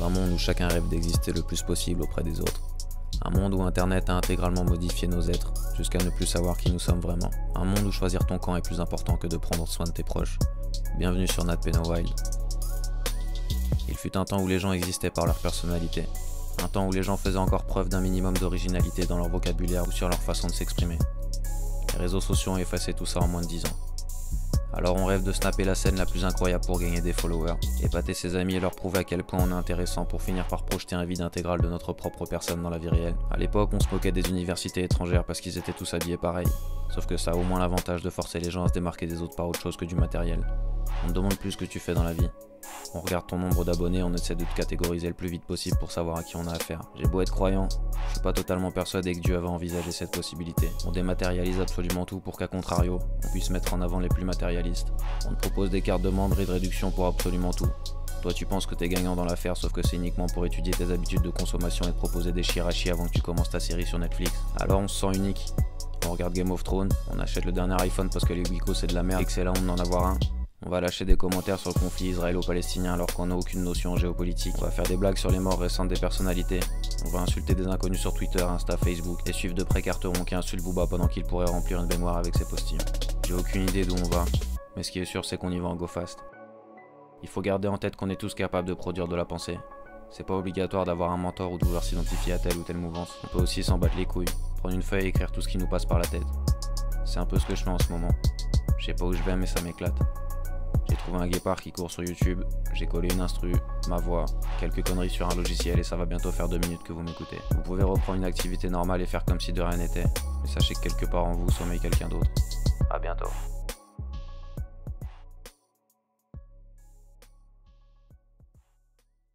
Dans un monde où chacun rêve d'exister le plus possible auprès des autres. Un monde où Internet a intégralement modifié nos êtres, jusqu'à ne plus savoir qui nous sommes vraiment. Un monde où choisir ton camp est plus important que de prendre soin de tes proches. Bienvenue sur NotPenoWild. Il fut un temps où les gens existaient par leur personnalité. Un temps où les gens faisaient encore preuve d'un minimum d'originalité dans leur vocabulaire ou sur leur façon de s'exprimer. Les réseaux sociaux ont effacé tout ça en moins de 10 ans. Alors on rêve de snapper la scène la plus incroyable pour gagner des followers, épater ses amis et leur prouver à quel point on est intéressant pour finir par projeter un vide intégral de notre propre personne dans la vie réelle. À l'époque, on se moquait des universités étrangères parce qu'ils étaient tous habillés pareil. Sauf que ça a au moins l'avantage de forcer les gens à se démarquer des autres par autre chose que du matériel. On ne demande plus ce que tu fais dans la vie. On regarde ton nombre d'abonnés, on essaie de te catégoriser le plus vite possible pour savoir à qui on a affaire. J'ai beau être croyant, je suis pas totalement persuadé que Dieu avait envisagé cette possibilité. On dématérialise absolument tout pour qu'à contrario, on puisse mettre en avant les plus matérialistes. On te propose des cartes de membres et de réduction pour absolument tout. Toi tu penses que t'es gagnant dans l'affaire, sauf que c'est uniquement pour étudier tes habitudes de consommation et te proposer des chirachi avant que tu commences ta série sur Netflix. Alors on se sent unique. On regarde Game of Thrones, on achète le dernier iPhone parce que les Wiko c'est de la merde et que c'est la honte d'en avoir un. On va lâcher des commentaires sur le conflit israélo-palestinien alors qu'on n'a aucune notion en géopolitique. On va faire des blagues sur les morts récentes des personnalités. On va insulter des inconnus sur Twitter, Insta, Facebook et suivre de près Carteron qui insulte Booba pendant qu'il pourrait remplir une baignoire avec ses postillons. J'ai aucune idée d'où on va, mais ce qui est sûr c'est qu'on y va en go fast. Il faut garder en tête qu'on est tous capables de produire de la pensée. C'est pas obligatoire d'avoir un mentor ou de vouloir s'identifier à telle ou telle mouvance. On peut aussi s'en battre les couilles, prendre une feuille et écrire tout ce qui nous passe par la tête. C'est un peu ce que je fais en ce moment. Je sais pas où je vais mais ça m'éclate. J'ai trouvé un guépard qui court sur YouTube, j'ai collé une instru, ma voix, quelques conneries sur un logiciel et ça va bientôt faire 2 minutes que vous m'écoutez. Vous pouvez reprendre une activité normale et faire comme si de rien n'était, mais sachez que quelque part en vous sommeille quelqu'un d'autre. A bientôt.